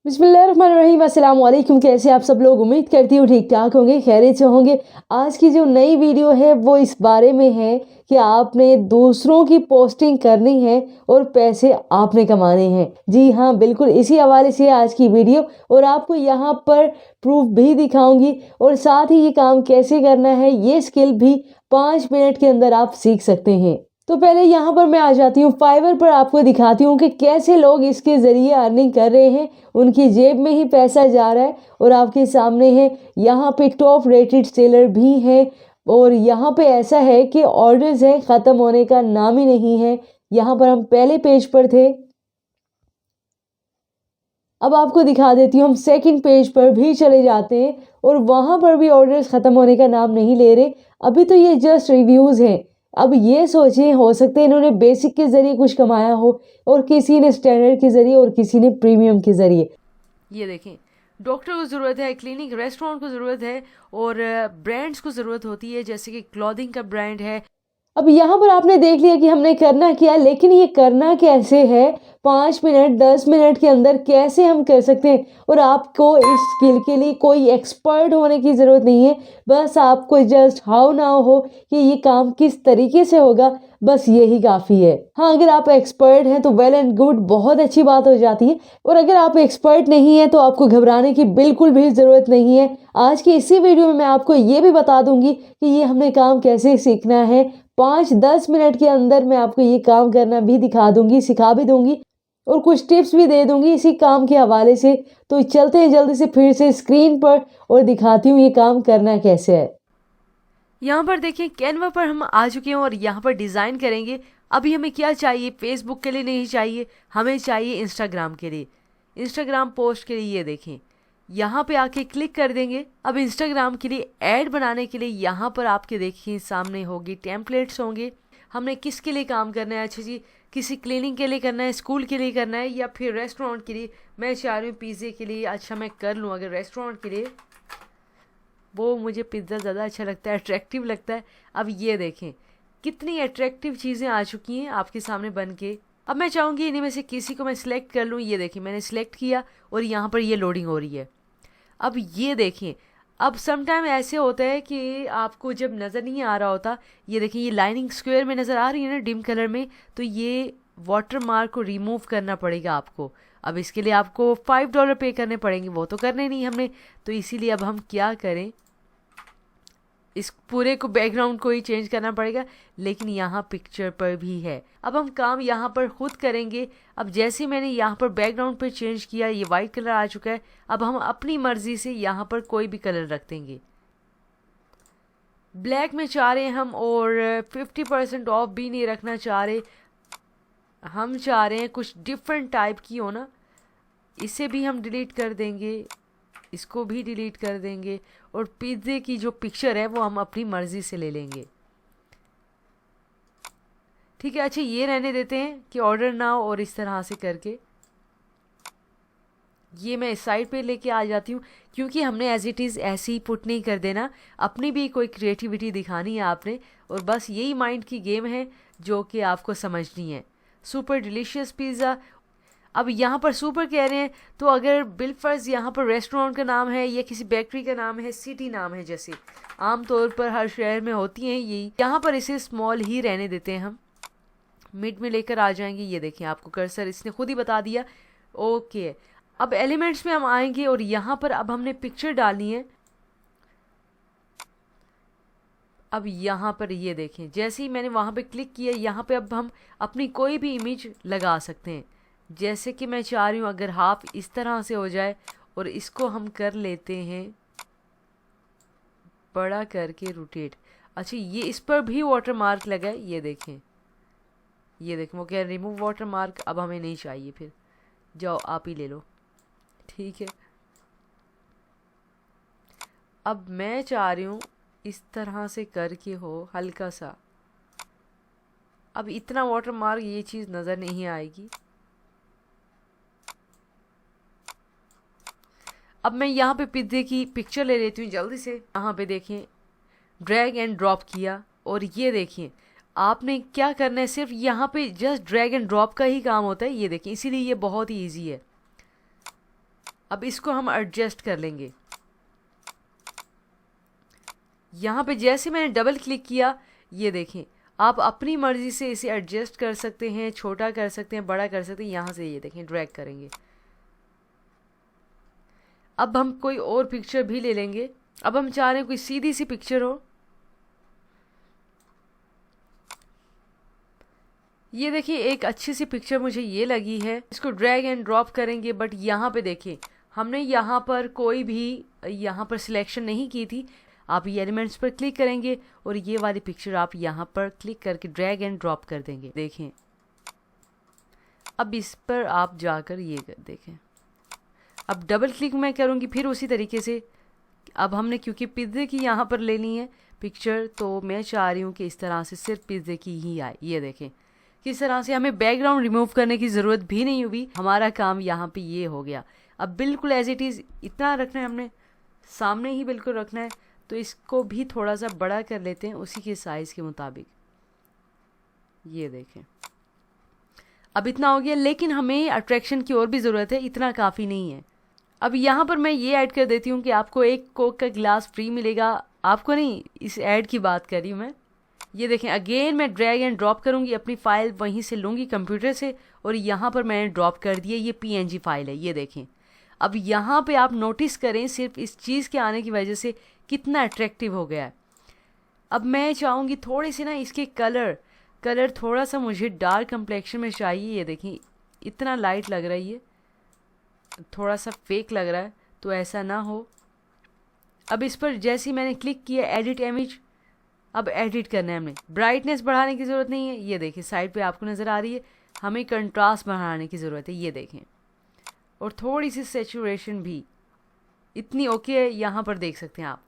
बिस्मिल्लाहिर्रहमानिर्रहीम, अस्सलाम वालेकुम। कैसे आप सब लोग? उम्मीद करती हूँ ठीक ठाक होंगे, खैरियत से होंगे। आज की जो नई वीडियो है वो इस बारे में है कि आपने दूसरों की पोस्टिंग करनी है और पैसे आपने कमाने हैं। जी हाँ, बिल्कुल इसी हवाले से आज की वीडियो, और आपको यहाँ पर प्रूफ भी दिखाऊंगी और साथ ही ये काम कैसे करना है ये स्किल भी 5 मिनट के अंदर आप सीख सकते हैं। तो पहले यहाँ पर मैं आ जाती हूँ फाइवर पर, आपको दिखाती हूँ कि कैसे लोग इसके ज़रिए अर्निंग कर रहे हैं। उनकी जेब में ही पैसा जा रहा है और आपके सामने है। यहाँ पे टॉप रेटेड सेलर भी हैं और यहाँ पे ऐसा है कि ऑर्डर्स हैं, ख़त्म होने का नाम ही नहीं है। यहाँ पर हम पहले पेज पर थे, अब आपको दिखा देती हूँ। हम सेकंड पेज पर भी चले जाते हैं और वहाँ पर भी ऑर्डर्स ख़त्म होने का नाम नहीं ले रहे। अभी तो ये जस्ट रिव्यूज़ हैं। अब ये सोचें, हो सकते हैं इन्होंने बेसिक के ज़रिए कुछ कमाया हो और किसी ने स्टैंडर्ड के ज़रिए और किसी ने प्रीमियम के ज़रिए। ये देखें, डॉक्टर को ज़रूरत है, क्लिनिक रेस्टोरेंट को ज़रूरत है और ब्रांड्स को ज़रूरत होती है, जैसे कि क्लॉथिंग का ब्रांड है। अब यहाँ पर आपने देख लिया कि हमने करना क्या है, लेकिन ये करना कैसे है, 5 मिनट 10 मिनट के अंदर कैसे हम कर सकते हैं। और आपको इस स्किल के लिए कोई एक्सपर्ट होने की ज़रूरत नहीं है, बस आपको जस्ट हाउ नाउ हो कि ये काम किस तरीके से होगा, बस यही काफ़ी है। हाँ, अगर आप एक्सपर्ट हैं तो वेल एंड गुड, बहुत अच्छी बात हो जाती है। और अगर आप एक्सपर्ट नहीं हैं तो आपको घबराने की बिल्कुल भी ज़रूरत नहीं है। आज की इसी वीडियो में मैं आपको ये भी बता दूंगी कि ये हमने काम कैसे सीखना है। 5-10 मिनट के अंदर मैं आपको ये काम करना भी दिखा दूंगी, सिखा भी दूंगी और कुछ टिप्स भी दे दूंगी इसी काम के हवाले से। तो चलते हैं जल्दी से फिर से स्क्रीन पर और दिखाती हूँ ये काम करना कैसे है। यहाँ पर देखें, कैनवा पर हम आ चुके हैं और यहाँ पर डिज़ाइन करेंगे। अभी हमें क्या चाहिए? फेसबुक के लिए नहीं चाहिए, हमें चाहिए इंस्टाग्राम के लिए, इंस्टाग्राम पोस्ट के लिए। ये देखें, यहाँ पे आके क्लिक कर देंगे। अब इंस्टाग्राम के लिए ऐड बनाने के लिए यहाँ पर आपके देखिए सामने होगी टेम्पलेट्स होंगे। हमने किसके लिए काम करना है? अच्छा जी, किसी क्लिनिक के लिए करना है, स्कूल के लिए करना है, या फिर रेस्टोरेंट के लिए। मैं चाह रही हूँ पिज़्ज़े के लिए। अच्छा, मैं कर लूँ अगर रेस्टोरेंट के लिए, वो मुझे पिज़्ज़ा ज़्यादा अच्छा लगता है, अट्रैक्टिव लगता है। अब ये देखें कितनी अट्रैक्टिव चीज़ें आ चुकी हैं आपके सामने बन के। अब मैं चाहूँगी इन्हीं में से किसी को मैं सिलेक्ट कर लूँ। ये देखिए, मैंने सिलेक्ट किया और यहाँ पर ये लोडिंग हो रही है। अब ये देखें, अब समटाइम ऐसे होता है कि आपको जब नज़र नहीं आ रहा होता, ये देखिए ये लाइनिंग स्क्वायर में नज़र आ रही है ना डिम कलर में, तो ये वाटर मार्क को रिमूव करना पड़ेगा आपको। अब इसके लिए आपको $5 पे करने पड़ेंगे, वो तो करने नहीं हमने। तो इसीलिए अब हम क्या करें, इस पूरे को बैकग्राउंड को ही चेंज करना पड़ेगा, लेकिन यहाँ पिक्चर पर भी है। अब हम काम यहाँ पर खुद करेंगे। अब जैसे मैंने यहाँ पर बैकग्राउंड पे चेंज किया, ये वाइट कलर आ चुका है। अब हम अपनी मर्जी से यहाँ पर कोई भी कलर रख देंगे। ब्लैक में चाह रहे हैं हम, और 50% ऑफ भी नहीं रखना चाह रहे हम, चाह रहे हैं कुछ डिफरेंट टाइप की हो ना। इसे भी हम डिलीट कर देंगे, इसको भी डिलीट कर देंगे, और पिज़्ज़े की जो पिक्चर है वो हम अपनी मर्ज़ी से ले लेंगे। ठीक है, अच्छा ये रहने देते हैं कि ऑर्डर ना हो, और इस तरह से करके ये मैं इस साइड पे लेके आ जाती हूँ, क्योंकि हमने एज इट इज़ ऐसे ही पुट नहीं कर देना, अपनी भी कोई क्रिएटिविटी दिखानी है आपने। और बस यही माइंड की गेम है जो कि आपको समझनी है। Super delicious pizza. अब यहाँ पर सुपर कह रहे हैं, तो अगर बिलफर्ज यहाँ पर रेस्टोरेंट का नाम है या किसी बेकरी का नाम है, सिटी नाम है, जैसे आमतौर पर हर शहर में होती हैं यही, यहाँ पर इसे स्मॉल ही रहने देते हैं हम, मिड में लेकर आ जाएंगे। ये देखें, आपको कर्सर इसने खुद ही बता दिया। ओके, अब एलिमेंट्स में हम आएंगे और यहाँ पर अब हमने पिक्चर डालनी है। अब यहाँ पर ये देखें, जैसे ही मैंने वहाँ पे क्लिक किया, यहाँ पे अब हम अपनी कोई भी इमेज लगा सकते हैं। जैसे कि मैं चाह रही हूँ अगर हाफ इस तरह से हो जाए, और इसको हम कर लेते हैं बड़ा करके रोटेट। अच्छा, ये इस पर भी वाटर मार्क लगा है। ये देखें, ये देखें, वो क्या रिमूव वाटर मार्क, अब हमें नहीं चाहिए, फिर जाओ आप ही ले लो। ठीक है, अब मैं चाह रही हूँ इस तरह से करके हो हल्का सा। अब इतना वाटर मार्क ये चीज़ नज़र नहीं आएगी। अब मैं यहाँ पे पिज़्ज़े की पिक्चर ले लेती हूँ जल्दी से। यहाँ पे देखें, ड्रैग एंड ड्रॉप किया, और ये देखिए आपने क्या करना है, सिर्फ यहाँ पे जस्ट ड्रैग एंड ड्रॉप का ही काम होता है। ये देखिए, इसीलिए ये बहुत ही ईजी है। अब इसको हम एडजस्ट कर लेंगे। यहाँ पे जैसे मैंने डबल क्लिक किया, ये देखें आप अपनी मर्ज़ी से इसे एडजस्ट कर सकते हैं, छोटा कर सकते हैं, बड़ा कर सकते हैं। यहाँ से ये देखें ड्रैग करेंगे। अब हम कोई और पिक्चर भी ले लेंगे। अब हम चाह रहे हैं कोई सीधी सी पिक्चर हो। ये देखिए एक अच्छी सी पिक्चर मुझे ये लगी है, इसको ड्रैग एंड ड्रॉप करेंगे। बट यहाँ पे देखिए हमने यहाँ पर कोई भी यहाँ पर सिलेक्शन नहीं की थी। आप ये एलिमेंट्स पर क्लिक करेंगे और ये वाली पिक्चर आप यहाँ पर क्लिक करके ड्रैग एंड ड्रॉप कर देंगे। देखें अब इस पर आप जाकर ये देखें, अब डबल क्लिक मैं करूँगी फिर उसी तरीके से। अब हमने क्योंकि पिज़्ज़े की यहाँ पर लेनी है पिक्चर, तो मैं चाह रही हूँ कि इस तरह से सिर्फ पिज़्ज़े की ही आए। ये देखें किस तरह से हमें बैकग्राउंड रिमूव करने की ज़रूरत भी नहीं हुई, हमारा काम यहाँ पे ये हो गया। अब बिल्कुल एज इट इज़ इतना रखना है, हमने सामने ही बिल्कुल रखना है। तो इसको भी थोड़ा सा बड़ा कर लेते हैं उसी के साइज़ के मुताबिक। ये देखें अब इतना हो गया, लेकिन हमें अट्रैक्शन की और भी ज़रूरत है, इतना काफ़ी नहीं है। अब यहाँ पर मैं ये ऐड कर देती हूँ कि आपको एक कोक का गिलास फ्री मिलेगा। आपको नहीं, इस ऐड की बात कर रही हूँ मैं। ये देखें अगेन मैं ड्रैग एंड ड्रॉप करूँगी, अपनी फ़ाइल वहीं से लूँगी कंप्यूटर से और यहाँ पर मैंने ड्रॉप कर दिया। ये PNG फाइल है, ये देखें। अब यहाँ पे आप नोटिस करें सिर्फ इस चीज़ के आने की वजह से कितना अट्रैक्टिव हो गया है। अब मैं चाहूँगी थोड़े से ना इसके कलर थोड़ा सा मुझे डार्क कम्प्लेक्शन में चाहिए। ये देखें इतना लाइट लग रहा है, ये थोड़ा सा फेक लग रहा है, तो ऐसा ना हो। अब इस पर जैसे ही मैंने क्लिक किया एडिट इमेज, अब एडिट करना है हमें। ब्राइटनेस बढ़ाने की ज़रूरत नहीं है, ये देखें साइड पे आपको नज़र आ रही है। हमें कंट्रास्ट बढ़ाने की ज़रूरत है, ये देखें। और थोड़ी सी सेचुरेशन भी इतनी ओके है, यहाँ पर देख सकते हैं आप।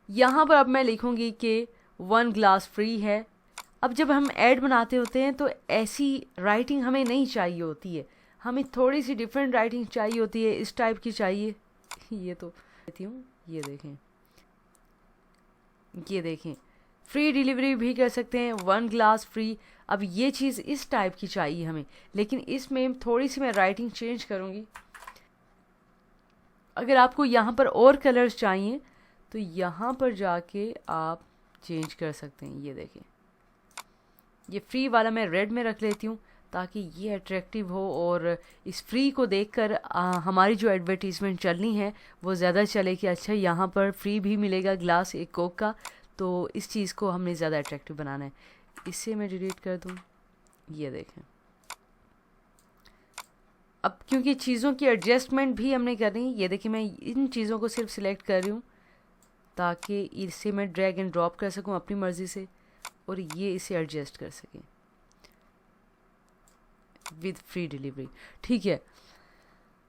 यहाँ पर अब मैं लिखूँगी कि 1 ग्लास फ्री है। अब जब हम ऐड बनाते होते हैं तो ऐसी राइटिंग हमें नहीं चाहिए होती है, हमें थोड़ी सी डिफरेंट राइटिंग चाहिए होती है, इस टाइप की चाहिए। ये तो कहती हूँ, ये देखें फ्री डिलीवरी भी कर सकते हैं, 1 ग्लास फ्री। अब ये चीज़ इस टाइप की चाहिए हमें, लेकिन इसमें थोड़ी सी मैं राइटिंग चेंज करूँगी। अगर आपको यहाँ पर और कलर्स चाहिए तो यहाँ पर जाके आप चेंज कर सकते हैं। ये देखें ये फ्री वाला मैं रेड में रख लेती हूँ ताकि ये अट्रैक्टिव हो और इस फ्री को देखकर हमारी जो एडवर्टीज़मेंट चलनी है वो ज़्यादा चले कि अच्छा यहाँ पर फ्री भी मिलेगा ग्लास एक कोक का। तो इस चीज़ को हमने ज़्यादा अट्रैक्टिव बनाना है। इसे मैं डिलीट कर दूँ। ये देखें अब क्योंकि चीज़ों की एडजस्टमेंट भी हमने करनी है। ये देखिए मैं इन चीज़ों को सिर्फ सिलेक्ट कर रही हूँ ताकि इसे मैं ड्रैग एंड ड्रॉप कर सकूँ अपनी मर्ज़ी से और ये इसे एडजस्ट कर सकें विद फ्री डिलीवरी। ठीक है,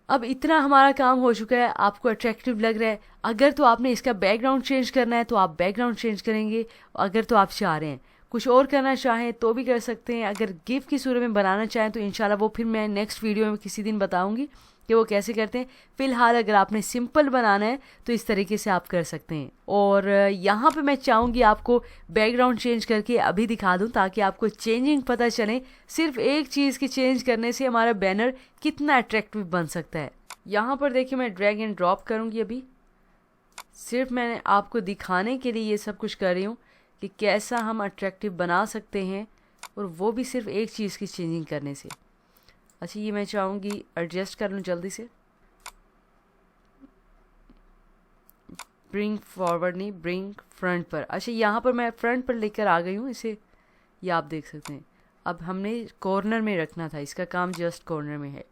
अब इतना हमारा काम हो चुका है। आपको अट्रैक्टिव लग रहा है। अगर तो आपने इसका बैकग्राउंड चेंज करना है तो आप बैकग्राउंड चेंज करेंगे। अगर तो आप चाह रहे हैं कुछ और करना चाहें तो भी कर सकते हैं। अगर गिफ्ट की सूरत में बनाना चाहें तो इंशाल्लाह वो फिर मैं नेक्स्ट वीडियो में किसी दिन बताऊंगी कि वो कैसे करते हैं। फ़िलहाल अगर आपने सिंपल बनाना है तो इस तरीके से आप कर सकते हैं। और यहाँ पे मैं चाहूँगी आपको बैकग्राउंड चेंज करके अभी दिखा दूँ ताकि आपको चेंजिंग पता चले। सिर्फ एक चीज़ की चेंज करने से हमारा बैनर कितना अट्रैक्टिव बन सकता है। यहाँ पर देखिए मैं ड्रैग एंड ड्रॉप करूँगी। अभी सिर्फ मैंने आपको दिखाने के लिए ये सब कुछ कर रही हूँ कि कैसा हम अट्रैक्टिव बना सकते हैं और वो भी सिर्फ एक चीज़ की चेंजिंग करने से। अच्छा ये मैं चाहूँगी एडजस्ट कर लूँ जल्दी से। ब्रिंग फॉरवर्ड नहीं, ब्रिंग फ्रंट पर। अच्छा यहाँ पर मैं फ्रंट पर लेकर आ गई हूँ इसे, ये आप देख सकते हैं। अब हमने कॉर्नर में रखना था, इसका काम जस्ट कॉर्नर में है।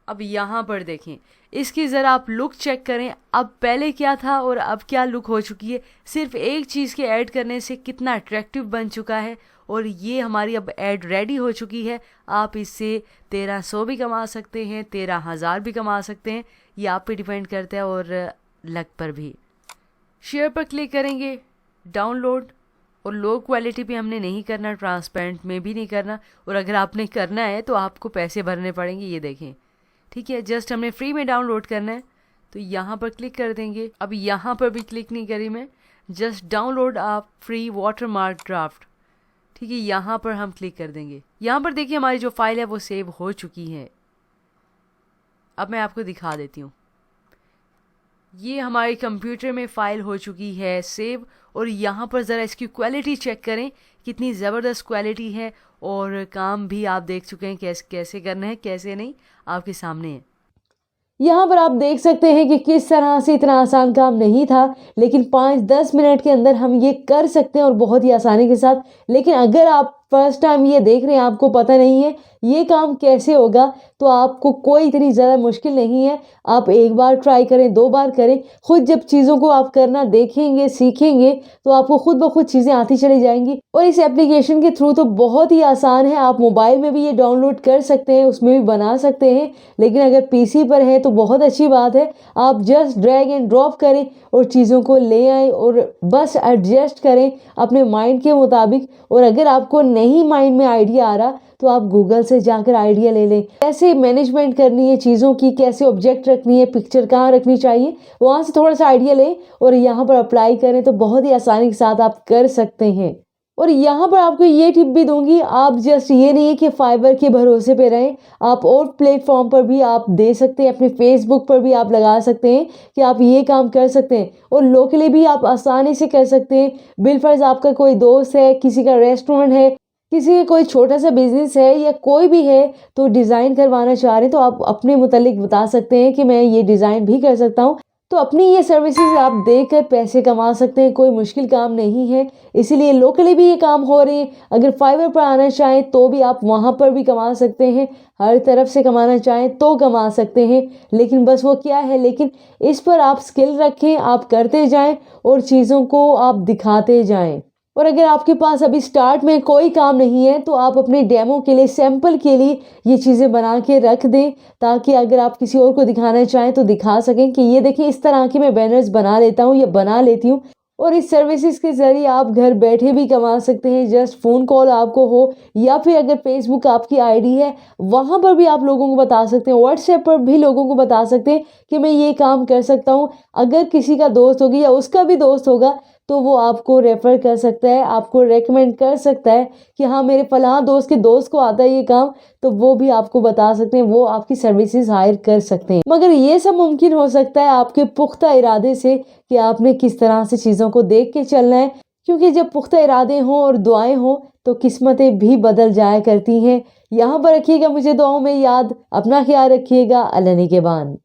अब यहाँ पर देखें इसकी ज़रा आप लुक चेक करें। अब पहले क्या था और अब क्या लुक हो चुकी है। सिर्फ एक चीज़ के ऐड करने से कितना अट्रैक्टिव बन चुका है। और ये हमारी अब ऐड रेडी हो चुकी है। आप इससे 1300 भी कमा सकते हैं, 13,000 भी कमा सकते हैं, ये आप पे डिपेंड करता है और लक पर भी। शेयर पर क्लिक करेंगे, डाउनलोड, और लो क्वालिटी पे हमने नहीं करना, ट्रांसपेरेंट में भी नहीं करना। और अगर आपने करना है तो आपको पैसे भरने पड़ेंगे। ये देखें ठीक है, जस्ट हमने फ्री में डाउनलोड करना है तो यहाँ पर क्लिक कर देंगे। अब यहाँ पर भी क्लिक नहीं करी मैं, जस्ट डाउनलोड आप फ्री वाटरमार्क ड्राफ्ट। ठीक है, यहाँ पर हम क्लिक कर देंगे। यहाँ पर देखिए हमारी जो फाइल है वो सेव हो चुकी है। अब मैं आपको दिखा देती हूँ। ये हमारे कंप्यूटर में फ़ाइल हो चुकी है सेव, और यहाँ पर ज़रा इसकी क्वालिटी चेक करें, कितनी ज़बरदस्त क्वालिटी है। और काम भी आप देख चुके हैं कैसे कैसे करना है, कैसे नहीं, आपके सामने है। यहाँ पर आप देख सकते हैं कि किस तरह से इतना आसान काम नहीं था, लेकिन 5-10 मिनट के अंदर हम ये कर सकते हैं और बहुत ही आसानी के साथ। लेकिन अगर आप फर्स्ट टाइम ये देख रहे हैं, आपको पता नहीं है ये काम कैसे होगा, तो आपको कोई इतनी ज़्यादा मुश्किल नहीं है। आप एक बार ट्राई करें, 2 बार करें। खुद जब चीज़ों को आप करना देखेंगे, सीखेंगे, तो आपको खुद ब खुद चीज़ें आती चली जाएंगी। और इस एप्लीकेशन के थ्रू तो बहुत ही आसान है। आप मोबाइल में भी ये डाउनलोड कर सकते हैं, उसमें भी बना सकते हैं। लेकिन अगर पीसी पर है तो बहुत अच्छी बात है। आप जस्ट ड्रैग एंड ड्रॉप करें और चीज़ों को ले आएँ और बस एडजस्ट करें अपने माइंड के मुताबिक। और अगर आपको नहीं माइंड में आइडिया आ रहा, तो आप गूगल से जाकर आइडिया ले लें, कैसे मैनेजमेंट करनी है चीज़ों की, कैसे ऑब्जेक्ट रखनी है, पिक्चर कहाँ रखनी चाहिए, वहाँ से थोड़ा सा आइडिया लें और यहाँ पर अप्लाई करें, तो बहुत ही आसानी के साथ आप कर सकते हैं। और यहाँ पर आपको ये टिप भी दूंगी, आप जस्ट ये नहीं है कि फाइवर के भरोसे पे रहें, आप और प्लेटफॉर्म पर भी आप दे सकते हैं, अपने फेसबुक पर भी आप लगा सकते हैं कि आप ये काम कर सकते हैं। और लोकली भी आप आसानी से कर सकते हैं। बिलफर्ज आपका कोई दोस्त है, किसी का रेस्टोरेंट है, किसी का कोई छोटा सा बिजनेस है, या कोई भी है तो डिज़ाइन करवाना चाह रहे हैं, तो आप अपने मुतालिक बता सकते हैं कि मैं ये डिज़ाइन भी कर सकता हूँ। तो अपनी ये सर्विसेज आप देकर पैसे कमा सकते हैं, कोई मुश्किल काम नहीं है। इसीलिए लोकली भी ये काम हो रहे हैं। अगर फाइवर पर आना चाहें तो भी आप वहाँ पर भी कमा सकते हैं, हर तरफ से कमाना चाहें तो कमा सकते हैं। लेकिन बस वो क्या है, लेकिन इस पर आप स्किल रखें, आप करते जाएं और चीज़ों को आप दिखाते जाएं। और अगर आपके पास अभी स्टार्ट में कोई काम नहीं है, तो आप अपने डेमो के लिए, सैंपल के लिए ये चीज़ें बना के रख दें, ताकि अगर आप किसी और को दिखाना चाहें तो दिखा सकें कि ये देखिए इस तरह के मैं बैनर्स बना लेता हूँ या बना लेती हूँ। और इस सर्विसेज के ज़रिए आप घर बैठे भी कमा सकते हैं। जस्ट फ़ोन कॉल आपको हो, या फिर अगर फेसबुक आपकी आईडी है, वहाँ पर भी आप लोगों को बता सकते हैं, व्हाट्सएप पर भी लोगों को बता सकते हैं कि मैं ये काम कर सकता हूँ। अगर किसी का दोस्त होगी या उसका भी दोस्त होगा, तो वो आपको रेफ़र कर सकता है, आपको रेकमेंड कर सकता है कि हाँ मेरे फलां दोस्त के दोस्त को आता है ये काम, तो वो भी आपको बता सकते हैं, वो आपकी सर्विसेज हायर कर सकते हैं। मगर ये सब मुमकिन हो सकता है आपके पुख्ता इरादे से, कि आपने किस तरह से चीज़ों को देख के चलना है। क्योंकि जब पुख्ता इरादे हों और दुआएं हों, तो किस्मतें भी बदल जाया करती हैं। यहाँ पर रखिएगा मुझे दुआओं में याद। अपना ख्याल रखिएगा। अल्लाह निगहबान।